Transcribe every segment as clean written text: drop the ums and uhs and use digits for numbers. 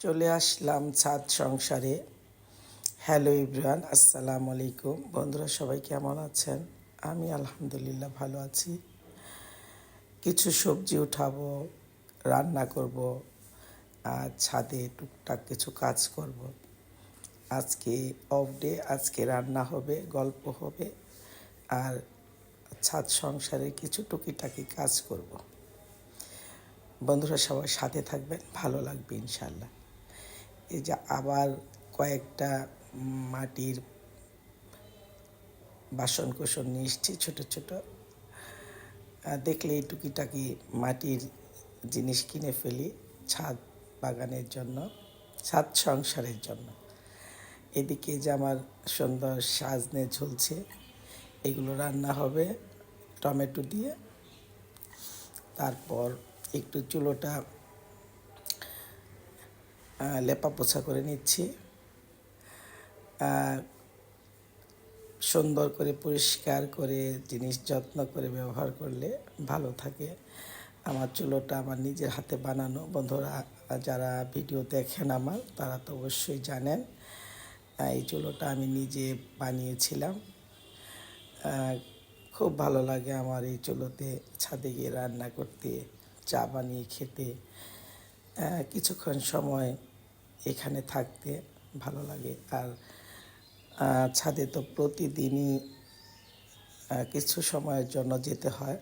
চলে আসলাম ছাদ সংসারে। হ্যালো এভরিওয়ান, আসসালামু আলাইকুম। বন্ধুরা সবাই কেমন আছেন? আমি আলহামদুলিল্লাহ ভালো আছি। কিছু সবজি উঠাবো, রান্না করব, আর ছাদে টুকটাক কিছু কাজ করব। আজকে অফ ডে, আজকে রান্না হবে, গল্প হবে, আর ছাদ সংসারে কিছু টুকিটাকি কাজ করব। বন্ধুরা সবাই সাথে থাকবেন, ভালো লাগবে ইনশাল্লাহ। এই যে আবার কয়েকটা মাটির বাসনকোসন নিয়ে এসছি, ছোটো ছোটো। দেখলে এই টুকিটাকি মাটির জিনিস কিনে ফেলি ছাদ বাগানের জন্য, ছাদ সংসারের জন্য। এদিকে যে আমার সুন্দর সাজনে ঝুলছে, এগুলো রান্না হবে টমেটো দিয়ে। তারপর একটু চুলোটা লেপা পোছা করে নিচ্ছি। সুন্দর করে পরিষ্কার করে জিনিস যত্ন করে ব্যবহার করলে ভালো থাকে। আমার চুলোটা আমার নিজের হাতে বানানো। বন্ধুরা যারা ভিডিও দেখেন আমার, তারা তো অবশ্যই জানেন এই চুলোটা আমি নিজে বানিয়েছিলাম। খুব ভালো লাগে আমার এই চুলোতে ছাদে গিয়ে রান্না করতে, চা বানিয়ে খেতে, কিছুক্ষণ সময় এখানে থাকতে ভালো লাগে। আর ছাদে তো প্রতিদিনই কিছু সময়ের জন্য যেতে হয়,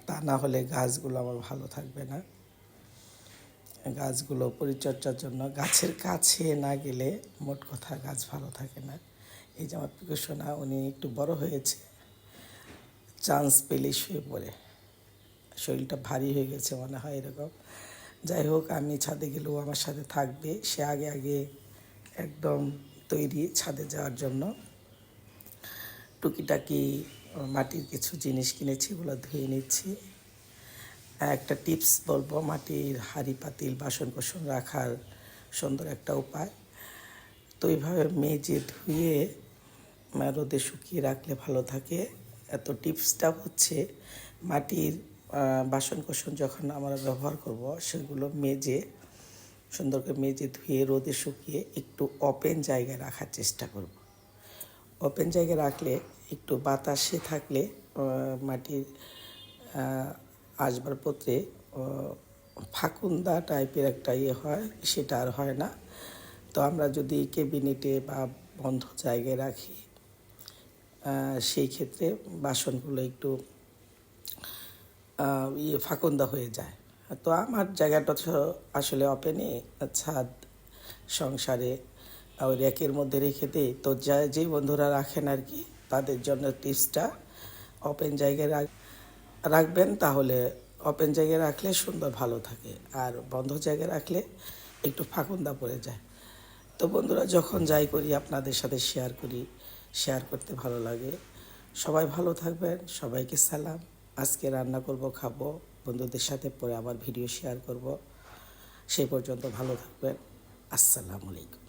তা না হলে গাছগুলো আমার ভালো থাকবে না। গাছগুলো পরিচর্যার জন্য গাছের কাছে না গেলে মোট কথা গাছ ভালো থাকে না। এই যে আমার পিকুসোনা, উনি একটু বড় হয়েছে, চান্স পেলেই শুয়ে পড়ে, শরীরটা ভারী হয়ে গেছে মনে হয় এরকম। যাই হোক, আমি ছাদে গেলেও আমার সাথে থাকবে। সে আগে আগে একদম তৈরি ছাদে যাওয়ার জন্য। টুকিটাকি মাটির কিছু জিনিস কিনেছি, ওগুলো ধুয়ে নিচ্ছি। একটা টিপস বলবো, মাটির হাঁড়ি পাতিল বাসন কোসন রাখার সুন্দর একটা উপায়। তো এইভাবে মেজে ধুয়ে রোদে শুকিয়ে রাখলে ভালো থাকে। এত টিপসটা হচ্ছে, মাটির বাসন কোসন যখন আমরা ব্যবহার করব, সেগুলো সুন্দর করে মেজে ধুয়ে রোদে শুকিয়ে একটু ওপেন জায়গায় রাখার চেষ্টা করব। ওপেন জায়গায় রাখলে একটু বাতাসে থাকলে মাটির আসবাবপত্রে ফাকুন্দা টাইপের একটা হয়, সেটা আর হয় না। তো আমরা যদি ক্যাবিনেটে বা বন্ধ জায়গায় রাখি, সেই ক্ষেত্রে বাসনগুলো একটু ফাকুন্দা হয়ে যায়। তো আমার জায়গাটা আসলে ওপেনে, ছাদ সংসারে ওই র্যাকের মধ্যে রেখে দিই। তো যেই বন্ধুরা রাখেন আর কি, তাদের জন্য টিপসটা ওপেন জায়গায় রাখবেন। তাহলে ওপেন জায়গায় রাখলে সুন্দর ভালো থাকে, আর বন্ধ জায়গায় রাখলে একটু ফাকুন্দা পড়ে যায়। তো বন্ধুরা, যখন যাই করি আপনাদের সাথে শেয়ার করতে ভালো লাগে। সবাই ভালো থাকবেন, সবাইকে সালাম। আজকে রান্না করব, খাবো, বন্ধুদের সাথে পরে আবার ভিডিও শেয়ার করব। সেই পর্যন্ত ভালো থাকবেন। আসসালামু আলাইকুম।